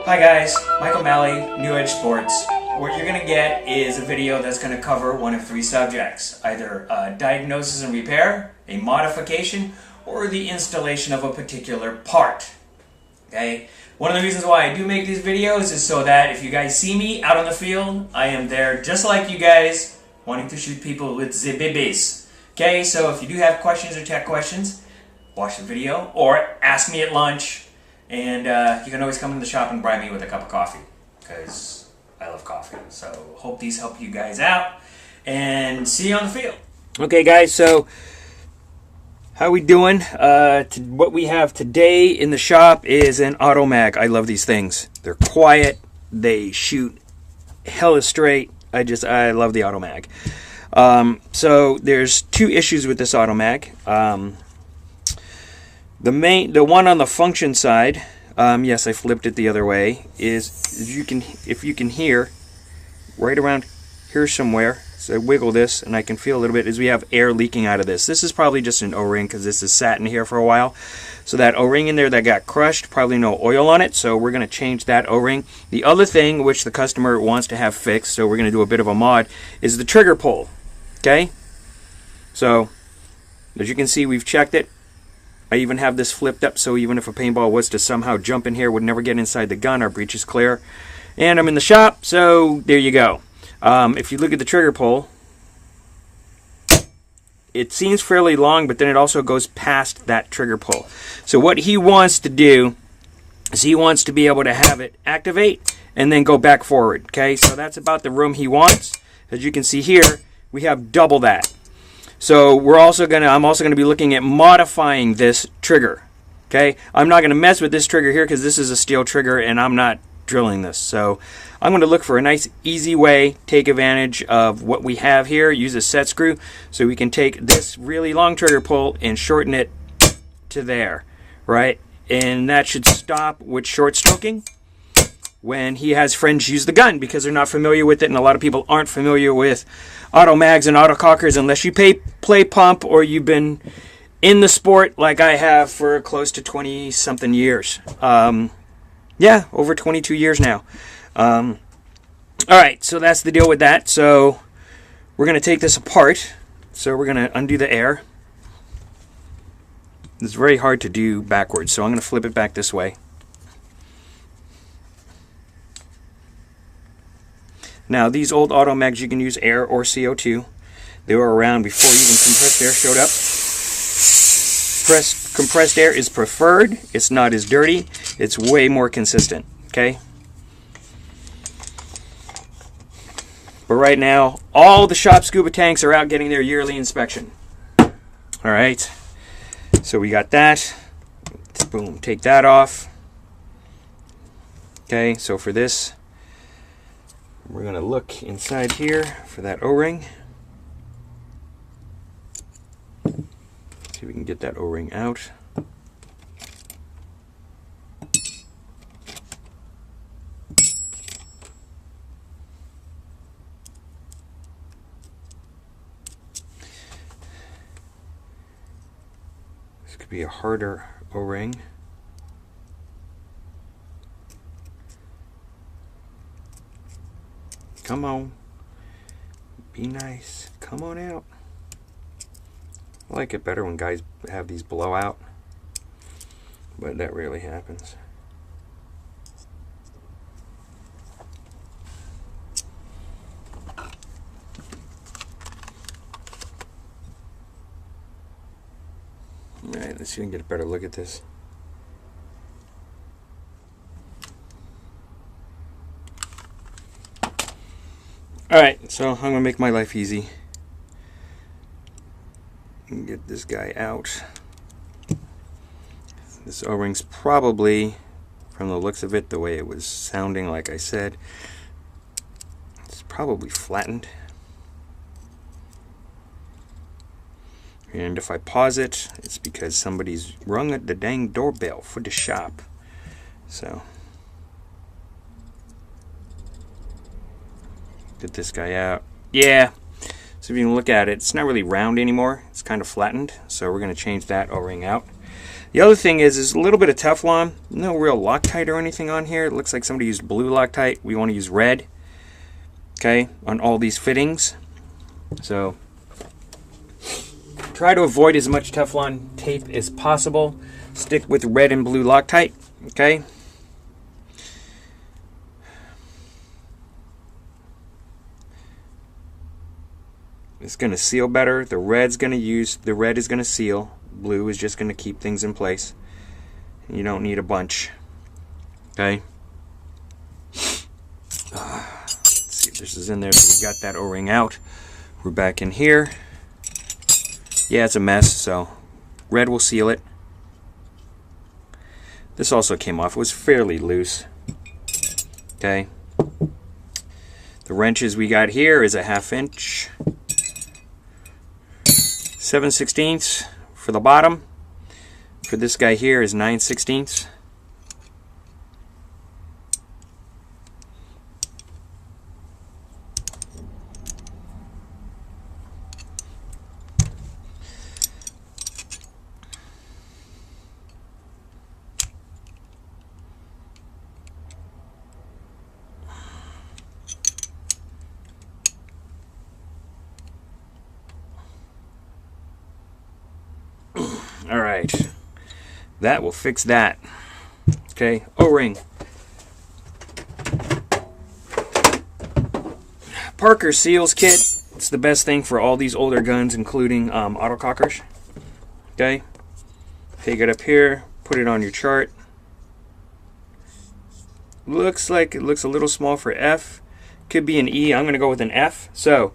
Hi guys, Mike O'Malley, New Edge Sports. What you're going to get is a video that's going to cover one of three subjects, either a diagnosis and repair, a modification, or the installation of a particular part. Okay? One of the reasons why I do make these videos is so that if you guys see me out on the field, I am there just like you guys, wanting to shoot people with the bibis. Okay, so if you do have questions or tech questions, watch the video or ask me at lunch, and you can always come in the shop and bribe me with a cup of coffee because I love coffee. So hope these help you guys out, and see you on the field. Okay guys, so how we doing? What we have today in the shop is an Automag. I love these things. They're quiet, they shoot hella straight. I love the Automag. So there's two issues with this Automag. The one on the function side, yes, I flipped it the other way, is if you can hear right around here somewhere. So I wiggle this and I can feel a little bit as we have air leaking out of this. This is probably just an O-ring because this has sat in here for a while. So that O-ring in there that got crushed, probably no oil on it, so we're going to change that O-ring. The other thing which the customer wants to have fixed, so we're going to do a bit of a mod, is the trigger pull. Okay? So, as you can see, we've checked it. I even have this flipped up so even if a paintball was to somehow jump in here, it would never get inside the gun. Our breech is clear. And I'm in the shop, so there you go. If you look at the trigger pull, it seems fairly long, but then it also goes past that trigger pull. So what he wants to do is he wants to be able to have it activate and then go back forward. Okay, so that's about the room he wants. As you can see here, we have double that. So I'm also gonna be looking at modifying this trigger. Okay, I'm not gonna mess with this trigger here because this is a steel trigger and I'm not drilling this. So I'm going to look for a nice easy way, take advantage of what we have here, use a set screw so we can take this really long trigger pull and shorten it to there, right? And that should stop with short stroking when he has friends use the gun because they're not familiar with it, and a lot of people aren't familiar with Automags and autocockers unless you play pump or you've been in the sport like I have for close to 20 something years. Yeah, over 22 years now. Alright, so that's the deal with that. So we're going to take this apart. So we're going to undo the air. It's very hard to do backwards, so I'm going to flip it back this way. Now, these old Automags, you can use air or CO2. They were around before even compressed air showed up. Compressed air is preferred. It's not as dirty. It's way more consistent. Okay? But right now, all the shop scuba tanks are out getting their yearly inspection. Alright. So we got that. Boom. Take that off. Okay, so for this, we're going to look inside here for that O-ring. See if we can get that O-ring out. This could be a harder O-ring. Come on. Be nice. Come on out. I like it better when guys have these blowout, but that rarely happens. Alright, let's see if we can get a better look at this. Alright, so I'm going to make my life easy. Get this guy out. This O-ring's probably, from the looks of it, the way it was sounding, like I said, it's probably flattened. And if I pause it, it's because somebody's rung the dang doorbell for the shop. So get this guy out. Yeah. So if you can look at it, it's not really round anymore. It's kind of flattened. So we're going to change that O-ring out. The other thing is a little bit of Teflon. No real Loctite or anything on here. It looks like somebody used blue Loctite. We want to use red, okay, on all these fittings. So try to avoid as much Teflon tape as possible. Stick with red and blue Loctite, okay? It's going to seal better. The red is going to seal. Blue is just going to keep things in place. You don't need a bunch. Okay. Let's see if this is in there. So we got that O-ring out. We're back in here. Yeah, it's a mess, so red will seal it. This also came off. It was fairly loose. Okay. The wrenches we got here is a 1/2 inch. 7/16 for the bottom. For this guy here is 9/16. All right, that will fix that. Okay, O-ring. Parker Seals Kit. It's the best thing for all these older guns, including autocockers. Okay, take it up here, put it on your chart. Looks like it looks a little small for F. Could be an E. I'm going to go with an F. So,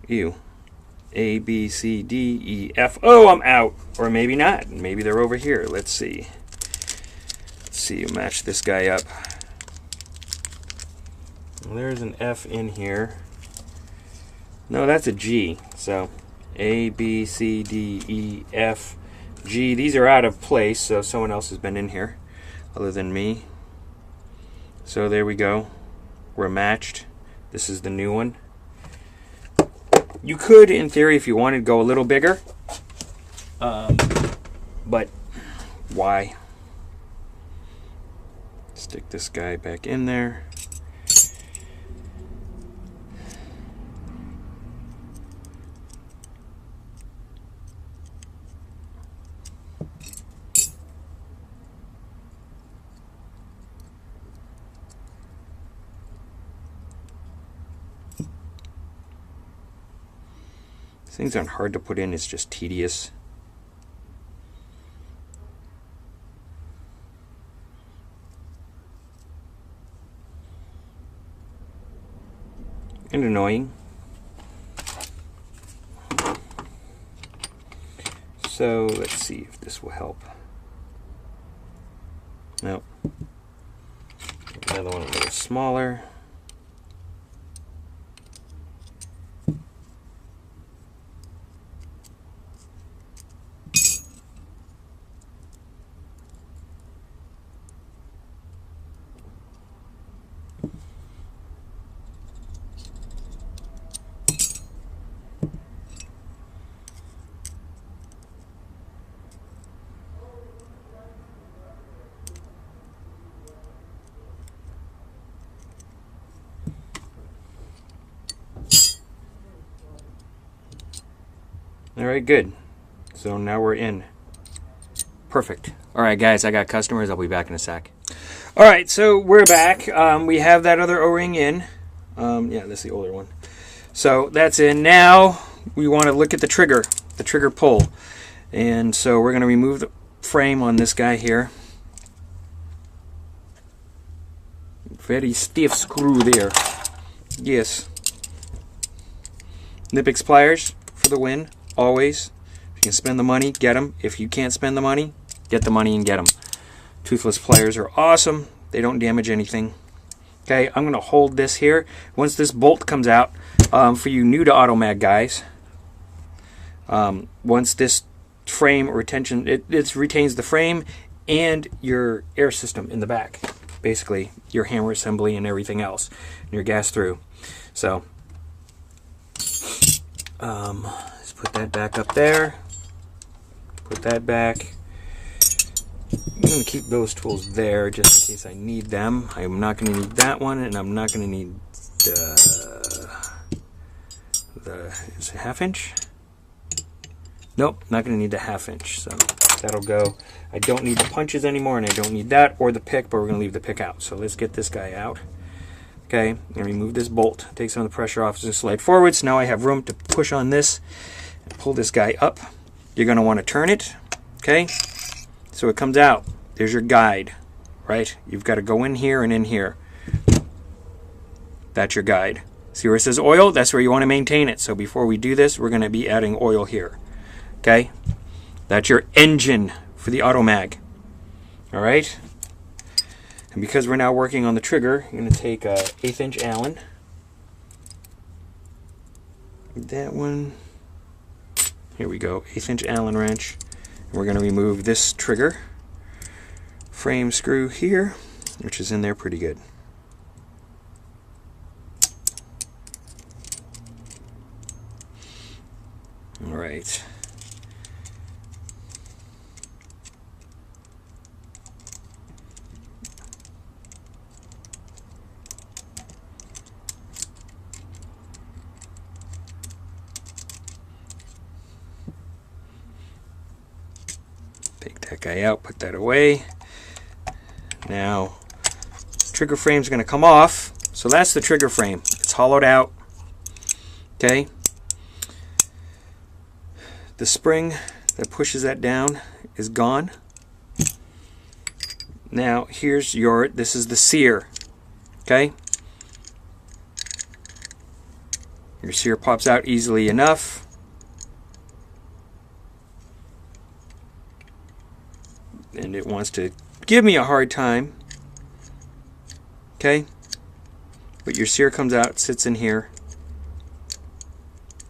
ew. A, B, C, D, E, F. Oh, I'm out. Or maybe not. Maybe they're over here. Let's see. Let's see. Match this guy up. Well, there's an F in here. No, that's a G. So, A, B, C, D, E, F, G. These are out of place, so someone else has been in here other than me. So there we go. We're matched. This is the new one. You could, in theory, if you wanted, go a little bigger. But why? Stick this guy back in there. Things aren't hard to put in, it's just tedious. And annoying. So let's see if this will help. Nope. Another one a little smaller. Alright, good. So now we're in. Perfect. Alright guys, I got customers. I'll be back in a sec. Alright, so we're back. We have that other O-ring in. Yeah, this is the older one. So that's in. Now we want to look at the trigger pull. And so we're going to remove the frame on this guy here. Very stiff screw there. Yes. Knipex pliers for the win. Always. If you can spend the money, get them. If you can't spend the money, get the money and get them. Toothless pliers are awesome. They don't damage anything. Okay, I'm going to hold this here. Once this bolt comes out, for you new to Automag guys, once this frame retention, it retains the frame and your air system in the back. Basically, your hammer assembly and everything else. And your gas through. So, let's put that back up there. Put that back. going to keep those tools there just in case I need them. I'm not going to need that one, and I'm not going to need is it 1/2 inch? Nope, not going to need the 1/2 inch, so that'll go. I don't need the punches anymore, and I don't need that or the pick, but we're going to leave the pick out. So let's get this guy out. Okay, and remove this bolt. Take some of the pressure off, just slide forwards. Now I have room to push on this and pull this guy up. You're going to want to turn it, okay? So it comes out. There's your guide, right? You've got to go in here and in here. That's your guide. See where it says oil? That's where you want to maintain it. So before we do this, we're going to be adding oil here. Okay? That's your engine for the Automag. Alright? And because we're now working on the trigger, I'm going to take a 1/8 inch Allen. That one. Here we go. 1/8 inch Allen wrench. And we're going to remove this trigger frame screw here, which is in there pretty good. Alright. Take that guy out, put that away. Now, trigger frame's going to come off. So that's the trigger frame. It's hollowed out. Okay. The spring that pushes that down is gone. Now here's your, this is the sear. Okay. Your sear pops out easily enough. And it wants to give me a hard time. Okay. But your sear comes out, sits in here.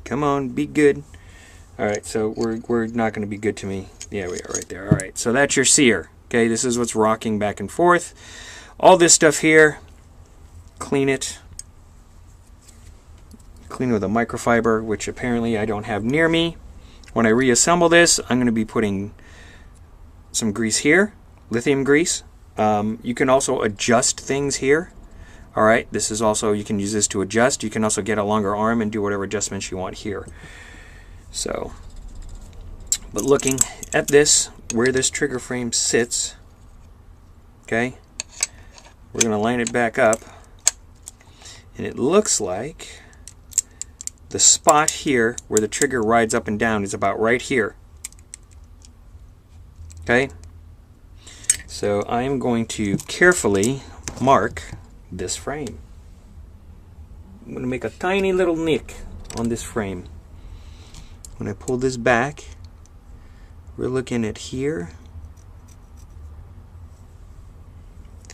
Come on, be good. Alright, so we're not going to be good to me. Yeah, we are right there. Alright, so that's your sear. Okay, this is what's rocking back and forth. All this stuff here, clean it. Clean it with a microfiber, which apparently I don't have near me. When I reassemble this, I'm going to be putting some grease here, lithium grease. You can also adjust things here. Alright, this is also, you can use this to adjust. You can also get a longer arm and do whatever adjustments you want here. So, but looking at this, where this trigger frame sits, okay, we're going to line it back up, and it looks like the spot here where the trigger rides up and down is about right here. Okay, so I am going to carefully mark this frame. I'm going to make a tiny little nick on this frame. When I pull this back, we're looking at here.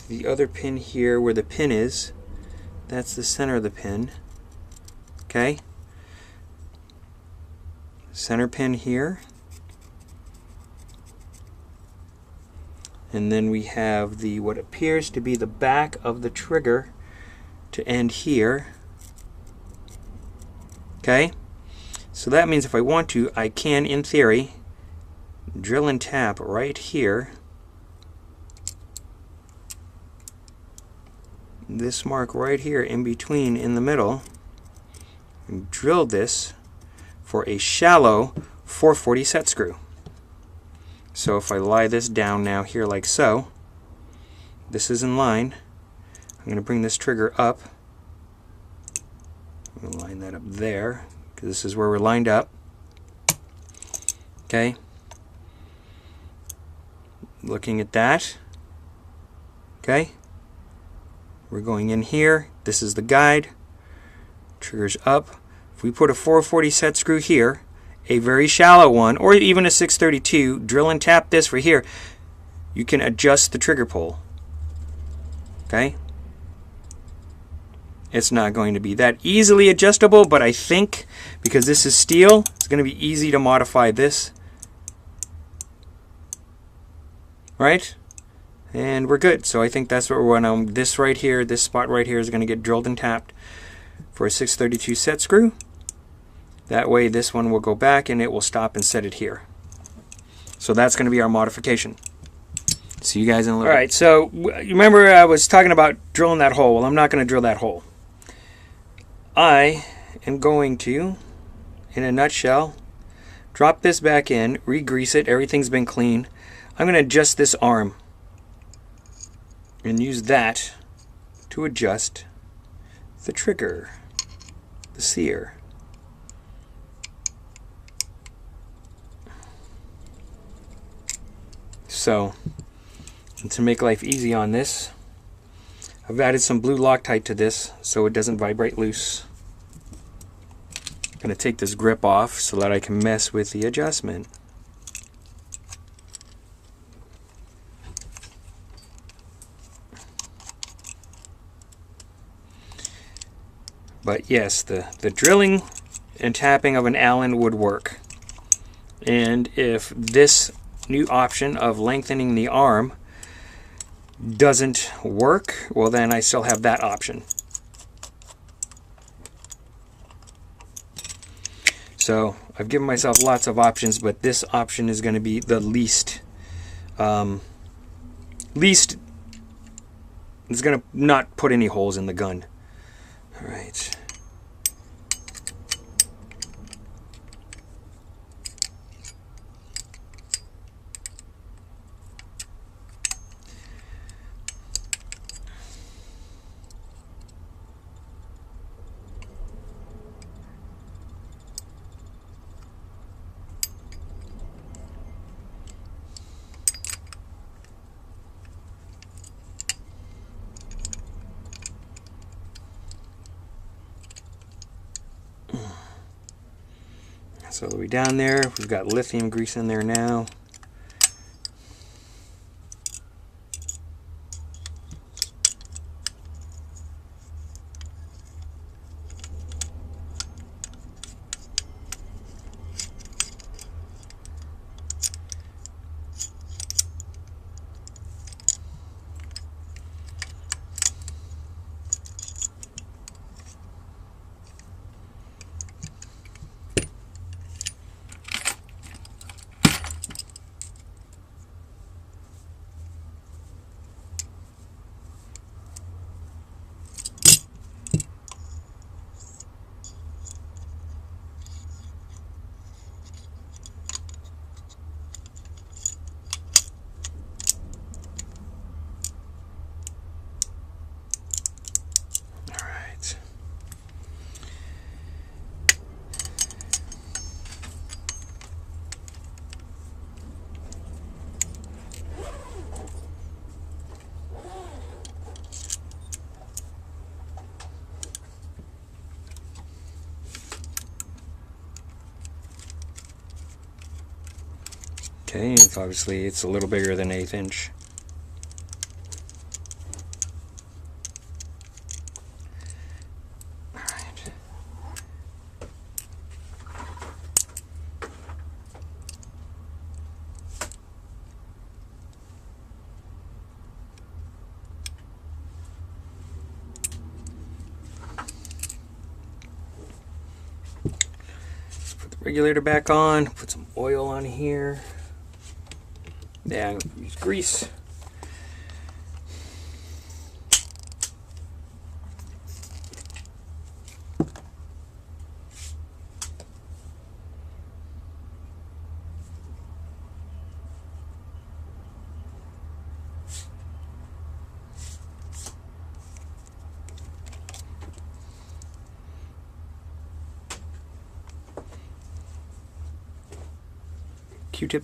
The other pin here, where the pin is, that's the center of the pin. Okay? Center pin here. And then we have the what appears to be the back of the trigger to end here. Okay? So that means if I want to, I can, in theory, drill and tap right here. This mark right here in between, in the middle, and drill this for a shallow 440 set screw. So if I lie this down now here like so, this is in line. I'm going to bring this trigger up. I'm going to line that up there, because this is where we're lined up. Okay. Looking at that. Okay. We're going in here. This is the guide. Trigger's up. If we put a 440 set screw here, a very shallow one, or even a 632, drill and tap this for here, you can adjust the trigger pull. Okay? It's not going to be that easily adjustable, but I think because this is steel, it's going to be easy to modify this. Right? And we're good. So I think that's what we're on. This right here, this spot right here is going to get drilled and tapped for a 632 set screw. That way this one will go back and it will stop and set it here. So that's going to be our modification. See you guys in a little bit. Alright, so you remember I was talking about drilling that hole. Well, I'm not going to drill that hole. I am going to, in a nutshell, drop this back in, re-grease it, everything's been clean. I'm going to adjust this arm and use that to adjust the trigger, the sear. So, and to make life easy on this, I've added some blue Loctite to this so it doesn't vibrate loose. I'm going to take this grip off so that I can mess with the adjustment. But yes, the drilling and tapping of an Allen would work. And if this new option of lengthening the arm doesn't work, well then I still have that option. So I've given myself lots of options, but this option is going to be the least it's going to not put any holes in the gun. All right. So all the way down there, we've got lithium grease in there now. Okay, obviously it's a little bigger than 1/8 inch. Alright. Put the regulator back on, put some oil on here. Yeah, I'm going to use grease. Q-tip.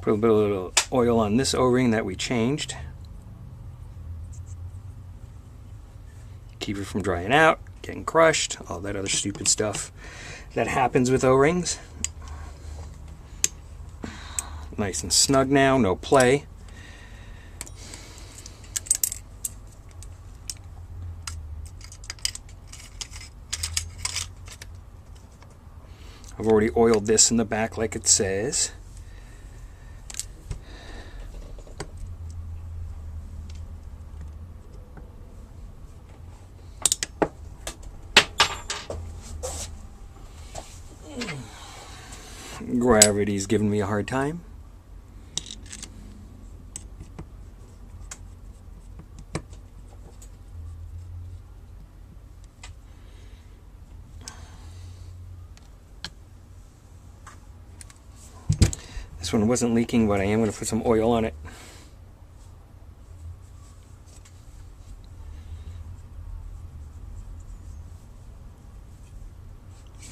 Put a bit of oil on this O-ring that we changed. Keep it from drying out, getting crushed, all that other stupid stuff that happens with O-rings. Nice and snug now, no play. I've already oiled this in the back like it says. Gravity's giving me a hard time. This one wasn't leaking, but I am going to put some oil on it.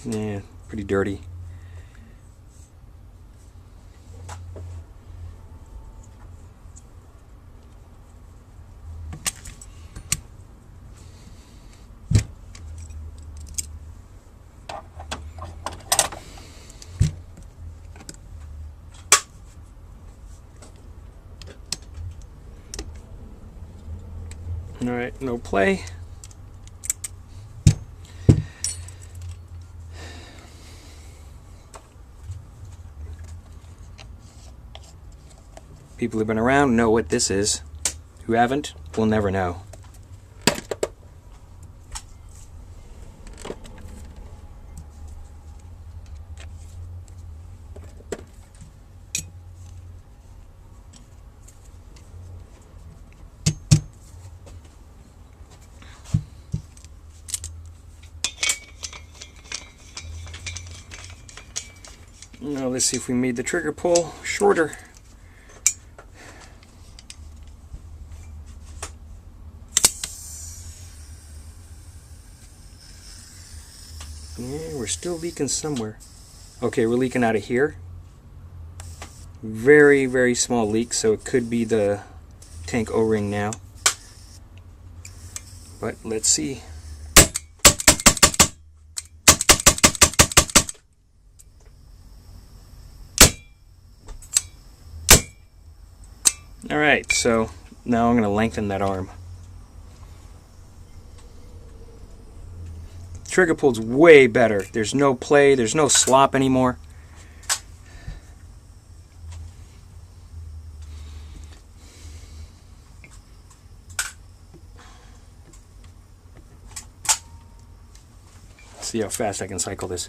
Yeah, pretty dirty. Alright, no play. People who've been around know what this is. Who haven't, will never know. Now let's see if we made the trigger pull shorter. Yeah, we're still leaking somewhere. Okay, we're leaking out of here. Very, very small leak, so it could be the tank O-ring now. But let's see. Alright, so now I'm going to lengthen that arm. Trigger pull's way better. There's no play, there's no slop anymore. See how fast I can cycle this.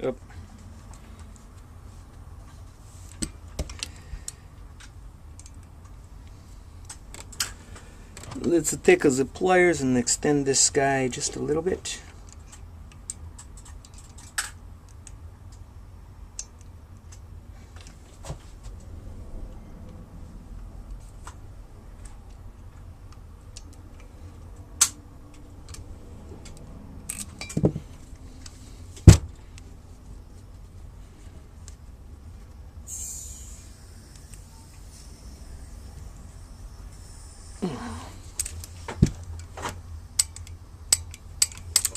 Oop. Let's take the pliers and extend this guy just a little bit.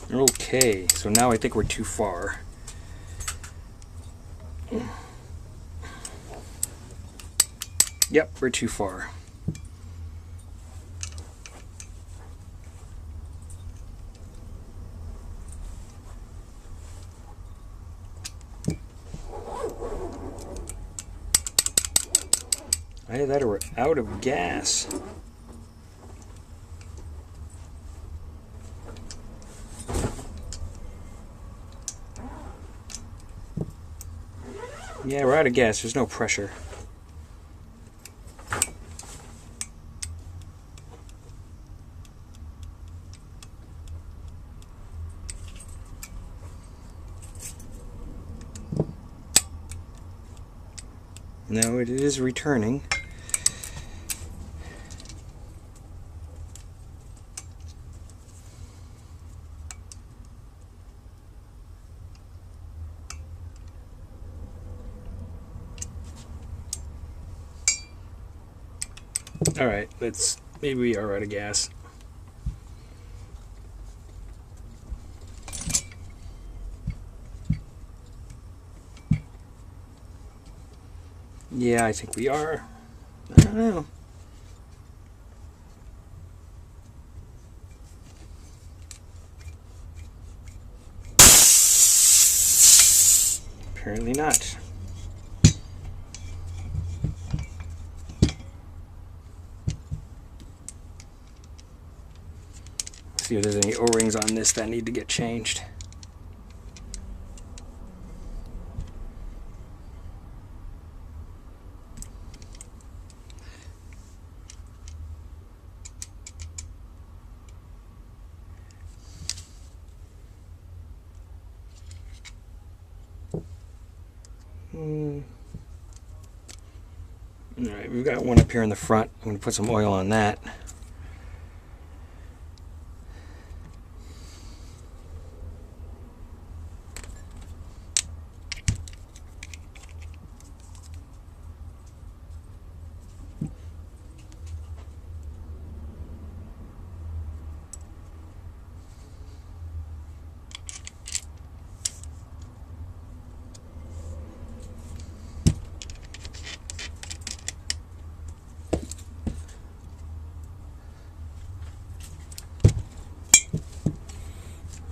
Okay, so now I think we're too far. Yep, we're too far. Either that or we're out of gas. Yeah, we're out of gas. There's no pressure. No, it is returning. Alright, maybe we are out of gas. Yeah, I think we are. I don't know. Apparently not. See if there's any O-rings on this that need to get changed. Alright, we've got one up here in the front. I'm going to put some oil on that.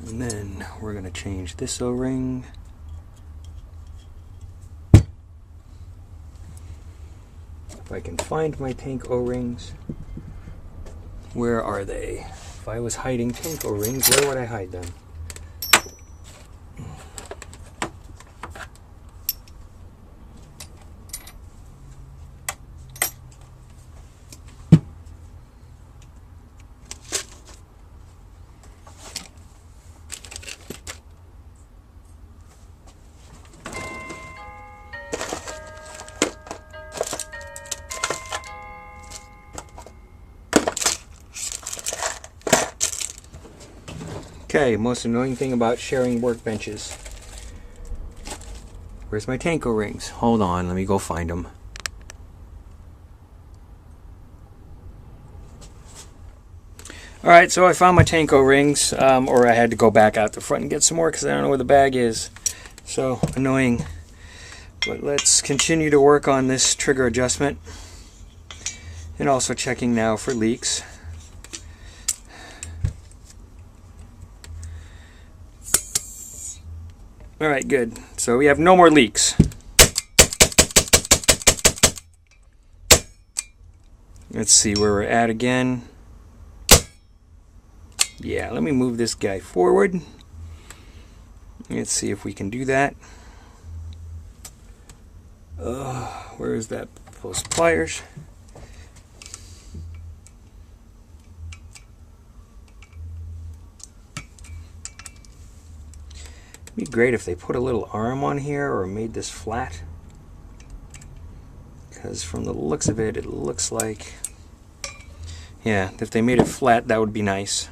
And then we're going to change this O-ring. If I can find my tank O-rings, where are they? If I was hiding tank O-rings, where would I hide them? Okay, most annoying thing about sharing workbenches. Where's my tank O-rings? Hold on, let me go find them. Alright, so I found my tank O-rings, or I had to go back out the front and get some more because I don't know where the bag is. So, annoying. But let's continue to work on this trigger adjustment. And also checking now for leaks. Alright, good. So we have no more leaks. Let's see where we're at again. Yeah, let me move this guy forward. Let's see if we can do that. Where is that? Those pliers. It'd be great if they put a little arm on here or made this flat, because from the looks of it, it looks like, yeah, if they made it flat, that would be nice.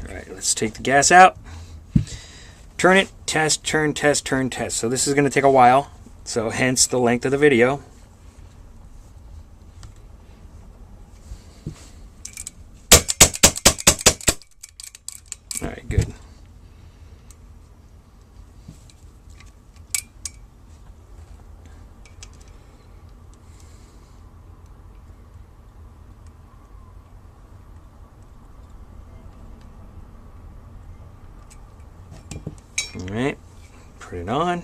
Alright, let's take the gas out, turn it, test, turn, test, turn, test. So this is going to take a while, so hence the length of the video. Alright, good. Alright, put it on.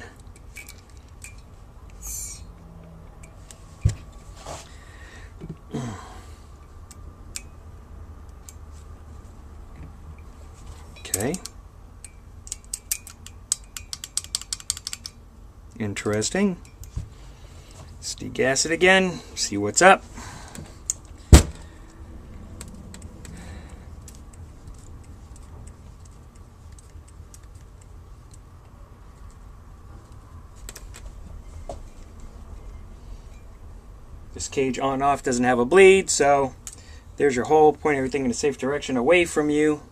Okay. Interesting. Let's degas it again, see what's up. This cage on off doesn't have a bleed, so there's your hole. Point everything in a safe direction away from you.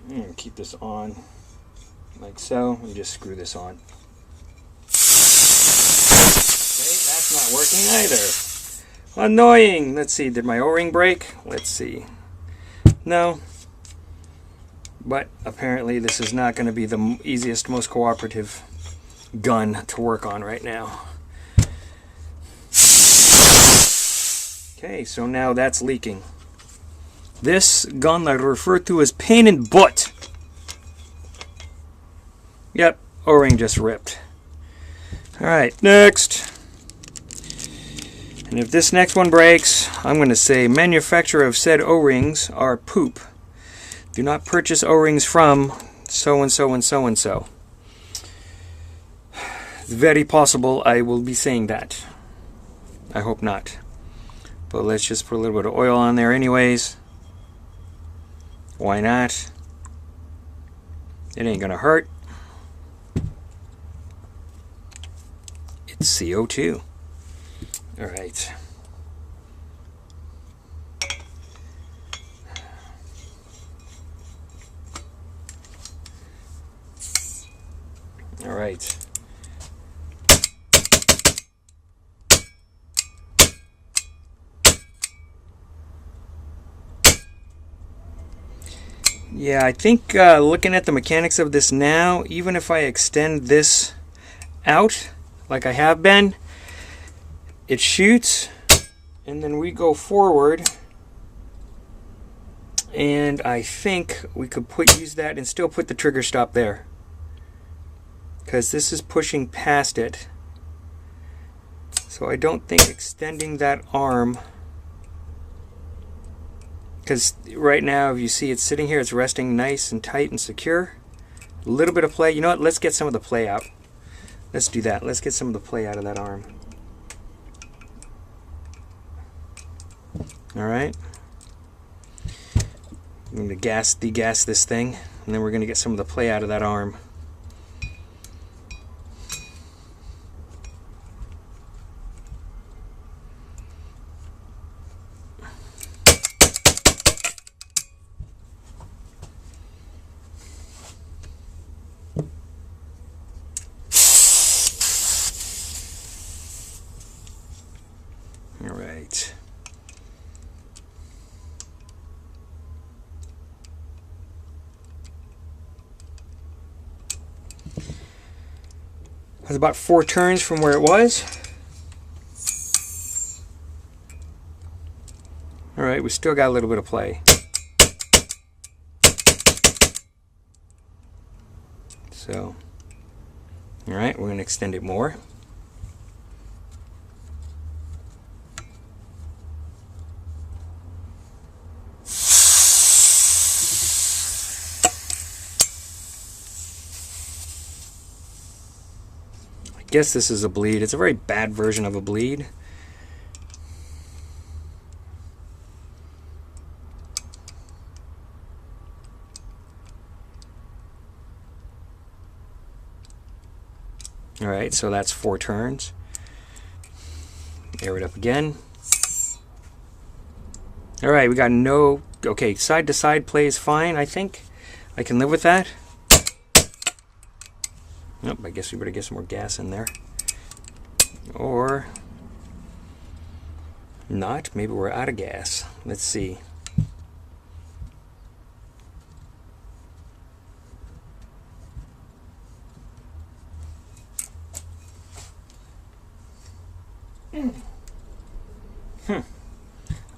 And keep this on like so, and just screw this on. Okay, that's not working either. Annoying. Let's see, did my O-ring break? Let's see. No. But apparently this is not going to be the easiest, most cooperative gun to work on right now. Okay, so now that's leaking. This gun I refer to as pain in butt. Yep, O-ring just ripped. Alright, next. And if this next one breaks, I'm going to say manufacturer of said O-rings are poop. Do not purchase O-rings from so-and-so and so-and-so. It's very possible I will be saying that. I hope not. But let's just put a little bit of oil on there anyways. Why not? It ain't gonna hurt. It's CO2. Alright. Alright. Yeah, I think looking at the mechanics of this now, even if I extend this out like I have been, it shoots and then we go forward, and I think we could use that and still put the trigger stop there because this is pushing past it. So I don't think extending that arm, because right now if you see it's sitting here, it's resting nice and tight and secure. A little bit of play. You know what, let's get some of the play out. Let's do that. Let's get some of the play out of that arm. Alright. I'm going to degas this thing, and then we're going to get some of the play out of that arm. Alright. That's about 4 turns from where it was. Alright, we still got a little bit of play. So, alright, we're going to extend it more. I guess this is a bleed. It's a very bad version of a bleed. Alright, so that's 4 turns. Air it up again. Alright, we got no... Okay, side to side play is fine, I think. I can live with that. Nope, I guess we better get some more gas in there. Or not. Maybe we're out of gas. Let's see.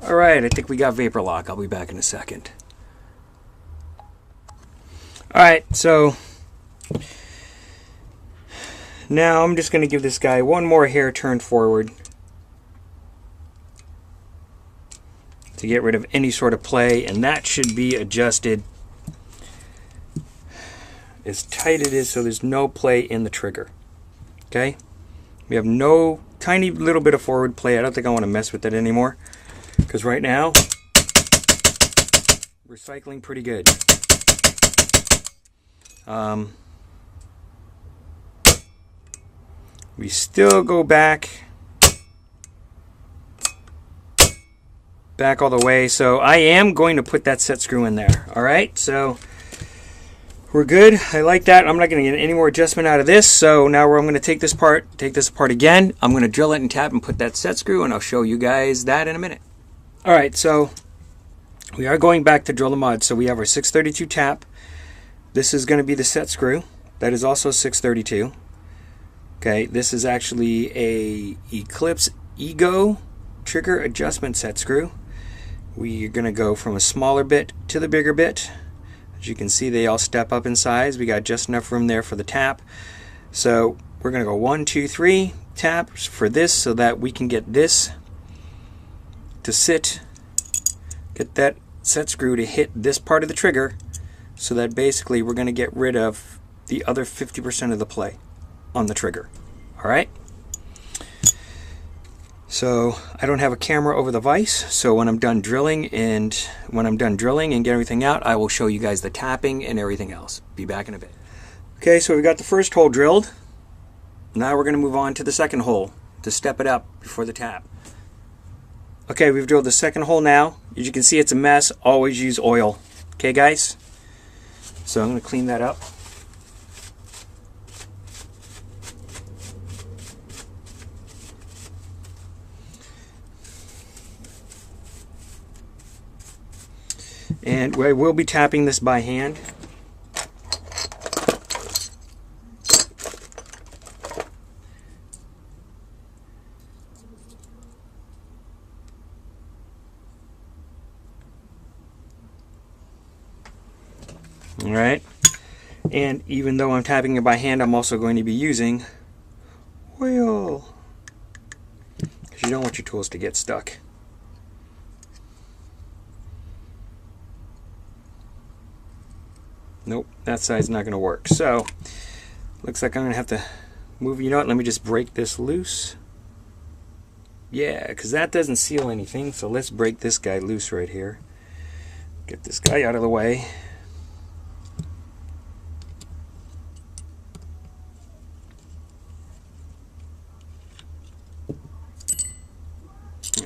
Alright, I think we got vapor lock. I'll be back in a second. Alright, so now I'm just going to give this guy one more hair turn forward to get rid of any sort of play, and that should be adjusted as tight it is so there's no play in the trigger. Okay? We have no tiny little bit of forward play. I don't think I want to mess with it anymore because right now we're cycling pretty good. We still go back all the way, so I am going to put that set screw in there. Alright, so we're good. I like that. I'm not going to get any more adjustment out of this, so now I'm going to take this apart again. I'm going to drill it and tap and put that set screw, and I'll show you guys that in a minute. Alright, so we are going back to drill the mod. So we have our 632 tap. This is going to be the set screw. That is also 632. Okay, this is actually a Eclipse Ego trigger adjustment set screw. we're going to go from a smaller bit to the bigger bit. As you can see, they all step up in size. We got just enough room there for the tap. So we're going to go 1, 2, 3 taps for this so that we can get this to sit, get that set screw to hit this part of the trigger, so that basically we're going to get rid of the other 50% of the play on the trigger. Alright? So I don't have a camera over the vise, so when I'm done drilling and get everything out, I will show you guys the tapping and everything else. Be back in a bit. Okay, so we've got the first hole drilled. Now we're going to move on to the second hole to step it up before the tap. Okay, we've drilled the second hole now. As you can see, it's a mess. Always use oil. Okay, guys? So I'm going to clean that up. And I will be tapping this by hand. Alright, and even though I'm tapping it by hand, I'm also going to be using oil, because you don't want your tools to get stuck. Nope, that side's not going to work. So, looks like I'm going to have to move. You know what, let me just break this loose. Yeah, because that doesn't seal anything, so let's break this guy loose right here. Get this guy out of the way.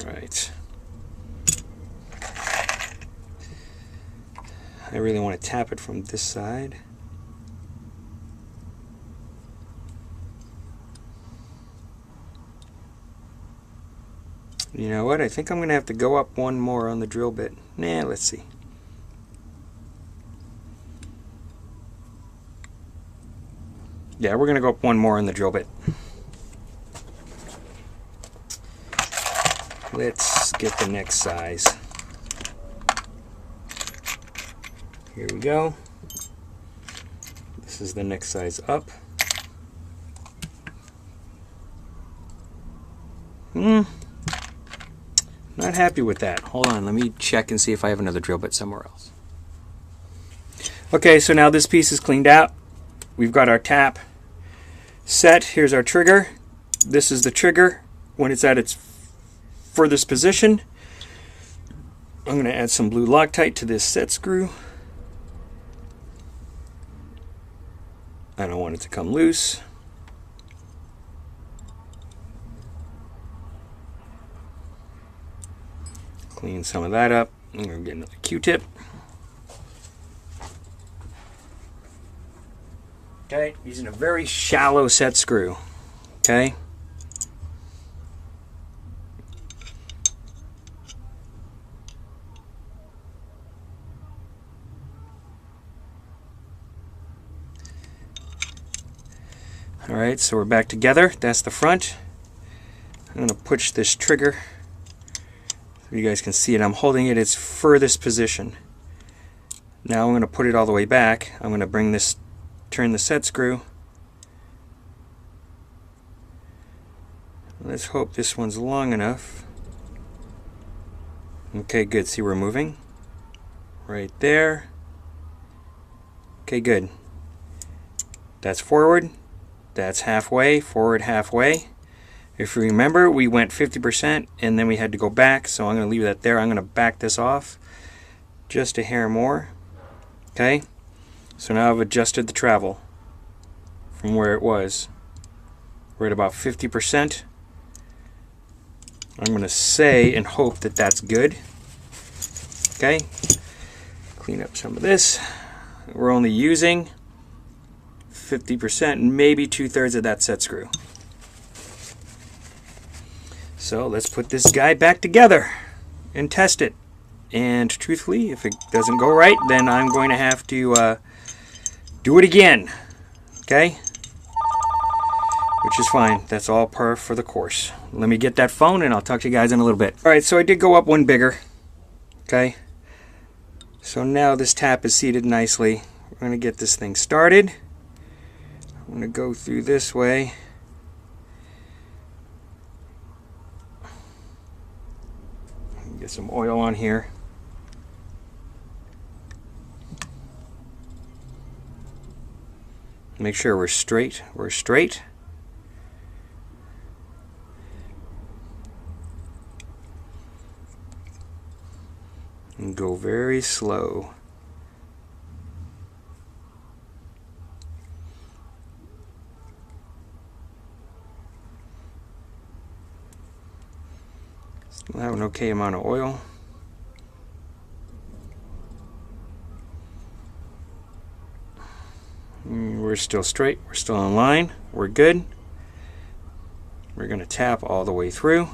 Alright. I really want to tap it from this side. You know what? I think I'm going to have to go up one more on the drill bit. Nah, let's see. Yeah, we're going to go up one more on the drill bit. Let's get the next size. Here we go. This is the next size up. Not happy with that. Hold on, let me check and see if I have another drill bit somewhere else. Okay, so now this piece is cleaned out. We've got our tap set. Here's our trigger. This is the trigger when it's at its furthest position. I'm going to add some blue Loctite to this set screw. I don't want it to come loose. Clean some of that up. I'm going to get another Q-tip. Okay, using a very shallow set screw. Okay. Alright, so we're back together. That's the front. I'm going to push this trigger so you guys can see it. I'm holding it its furthest position. Now I'm going to put it all the way back. I'm going to bring this, turn the set screw. Let's hope this one's long enough. Okay, good. See, we're moving. Right there. Okay, good. That's forward. That's halfway, forward halfway. If you remember, we went 50% and then we had to go back, so I'm going to leave that there. I'm going to back this off just a hair more. Okay, so now I've adjusted the travel from where it was. We're at about 50%. I'm going to say and hope that that's good. Okay, clean up some of this. We're only using 50%, maybe 2/3 of that set screw. So let's put this guy back together and test it. And truthfully, if it doesn't go right, then I'm going to have to do it again. Okay? Which is fine. That's all par for the course. Let me get that phone and I'll talk to you guys in a little bit. Alright, so I did go up one bigger. Okay, so now this tap is seated nicely. We're going to get this thing started. I'm going to go through this way. Get some oil on here. Make sure we're straight. We're straight. And go very slow. Still have an okay amount of oil. We're still straight. We're still in line. We're good. We're going to tap all the way through.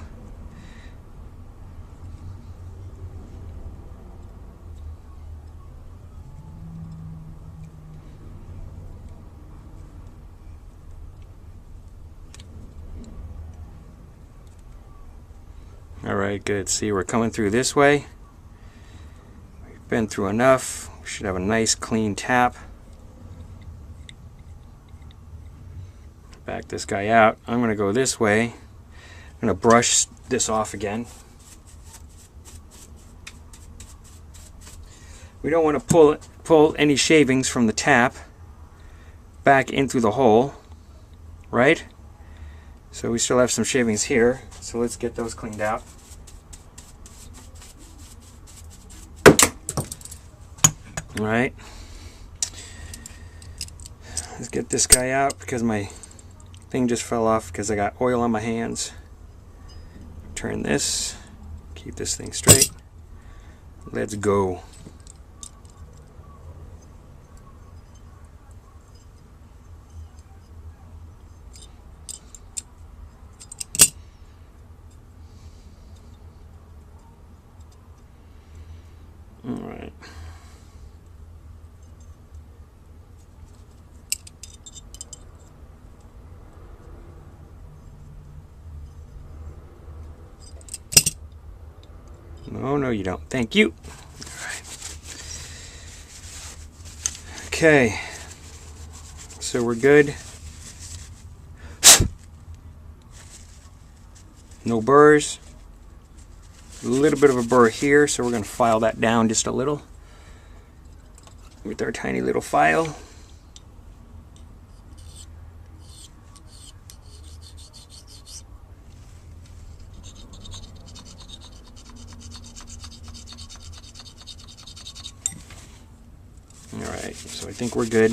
Alright, good. See, we're coming through this way. We've been through enough. We should have a nice clean tap. Back this guy out. I'm going to go this way. I'm going to brush this off again. We don't want to pull any shavings from the tap back in through the hole, right? So we still have some shavings here, so let's get those cleaned out. All right, let's get this guy out because my thing just fell off because I got oil on my hands. Turn this, keep this thing straight. Let's go. All right. Oh, no, you don't. Thank you. All right. Okay. So we're good. No burrs. A little bit of a burr here, so we're going to file that down just a little with our tiny little file. Alright, so I think we're good.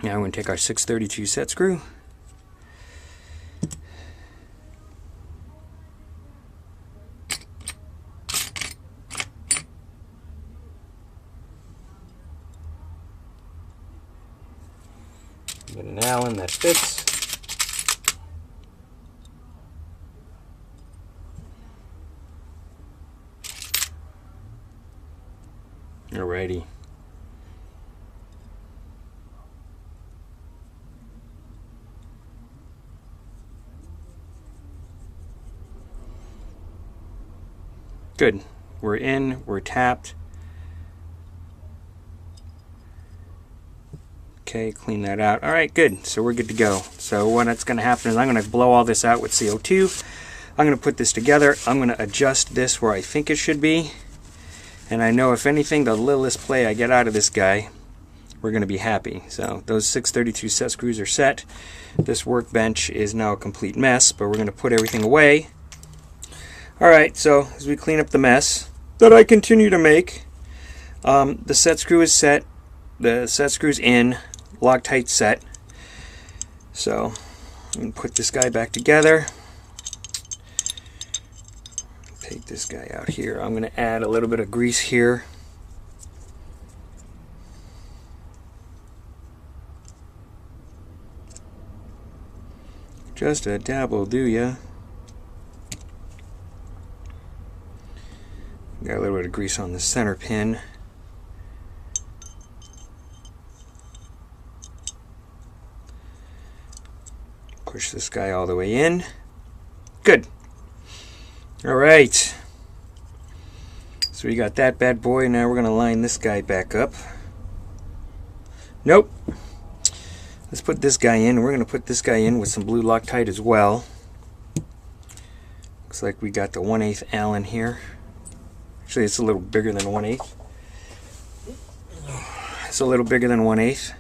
Now I'm going to take our 632 set screw. Get an Allen that fits. Alrighty. Good. We're in, we're tapped. Okay, clean that out. Alright, good. So we're good to go. So what's going to happen is I'm going to blow all this out with CO2. I'm going to put this together. I'm going to adjust this where I think it should be. And I know if anything, the littlest play I get out of this guy, we're going to be happy. So those 632 set screws are set. This workbench is now a complete mess, but we're going to put everything away. Alright, so as we clean up the mess that I continue to make, the set screw is set. The set screw's in. Loctite set. So I'm going to put this guy back together. Take this guy out here. I'm going to add a little bit of grease here. Just a dab will do ya. Got a little bit of grease on the center pin. Push this guy all the way in. Good. Alright. So we got that bad boy. Now we're going to line this guy back up. Nope. Let's put this guy in. We're going to put this guy in with some blue Loctite as well. Looks like we got the 1/8 Allen here. Actually, it's a little bigger than 1/8. It's a little bigger than 1/8.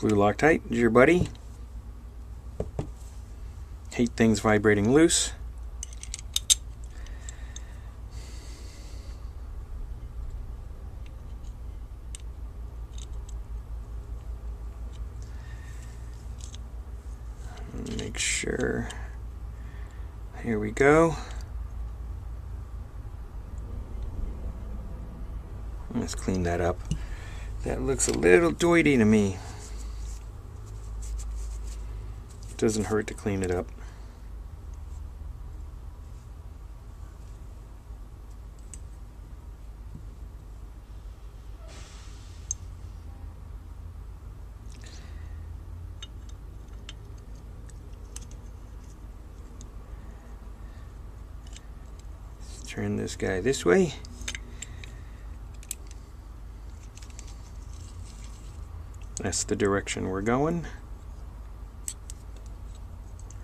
Blue Loctite is your buddy. Hate things vibrating loose. Make sure. Here we go. Let's clean that up. That looks a little doity to me. Doesn't hurt to clean it up. Let's turn this guy this way. That's the direction we're going.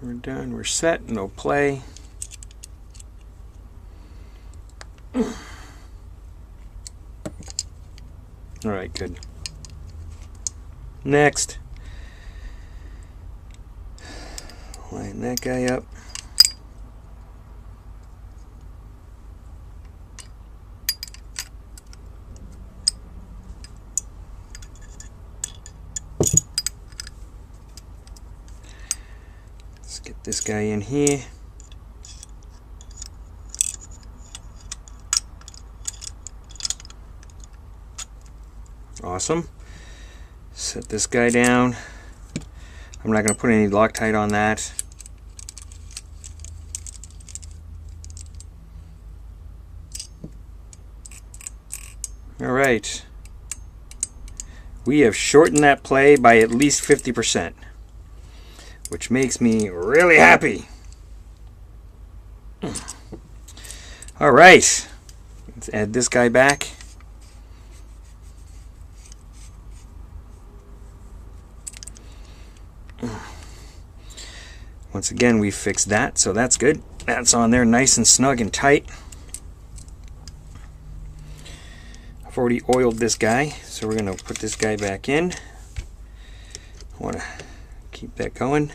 We're done, we're set, no play. Alright, good. Next. Line that guy up. Get this guy in here. Awesome. Set this guy down. I'm not going to put any Loctite on that. Alright. We have shortened that play by at least 50%. Which makes me really happy. All right, let's add this guy back. Once again, we fixed that, so that's good. That's on there nice and snug and tight. I've already oiled this guy, so we're going to put this guy back in. I want to keep that going.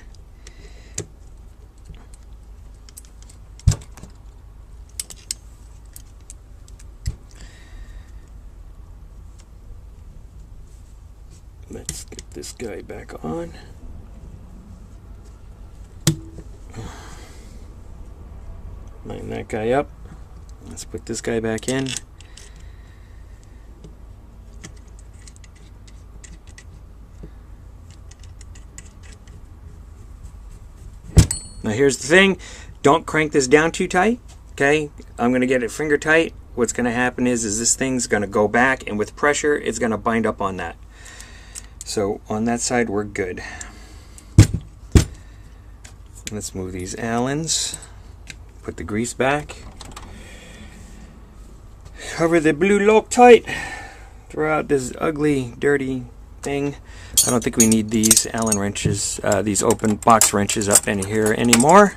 Let's get this guy back on. Line that guy up. Let's put this guy back in. Now here's the thing, don't crank this down too tight, okay? I'm going to get it finger tight. What's going to happen is this thing's going to go back, and with pressure it's going to bind up on that. So on that side we're good. Let's move these Allens. Put the grease back. Cover the blue Loctite. Throw out this ugly, dirty thing. I don't think we need these Allen wrenches, these open box wrenches up in here anymore.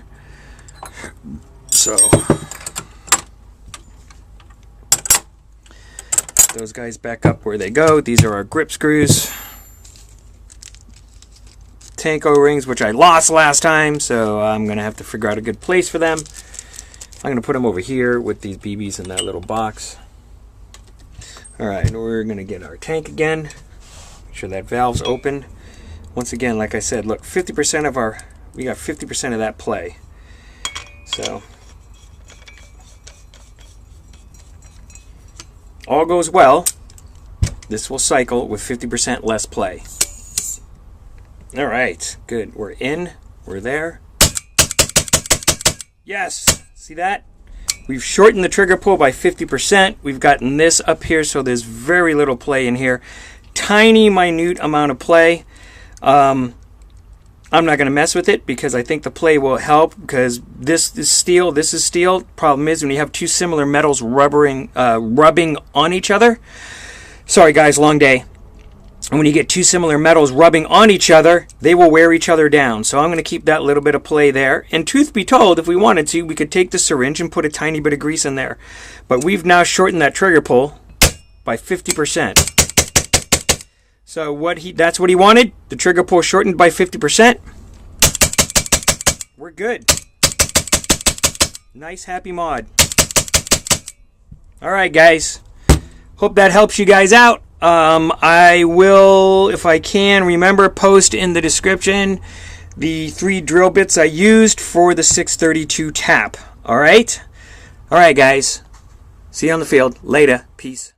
So those guys back up where they go. These are our grip screws. Tank O-rings, which I lost last time, so I'm going to have to figure out a good place for them. I'm going to put them over here with these BBs in that little box. Alright, we're going to get our tank again. Make sure that valve's open. Once again, like I said, look, 50% of our, we got 50% of that play. So, all goes well, this will cycle with 50% less play. Alright, good. We're in, we're there. Yes, see that? We've shortened the trigger pull by 50%. We've gotten this up here, so there's very little play in here. Tiny, minute amount of play. I'm not going to mess with it because I think the play will help, because this is steel, this is steel. Problem is when you have two similar metals rubbing on each other. Sorry guys, long day. And when you get two similar metals rubbing on each other, they will wear each other down. So I'm going to keep that little bit of play there. And truth be told, if we wanted to, we could take the syringe and put a tiny bit of grease in there. But we've now shortened that trigger pull by 50%. So that's what he wanted. The trigger pull shortened by 50%. We're good. Nice, happy mod. All right, guys. Hope that helps you guys out. I will, if I can, remember, post in the description the 3 drill bits I used for the 632 tap. All right? All right, guys. See you on the field. Later. Peace.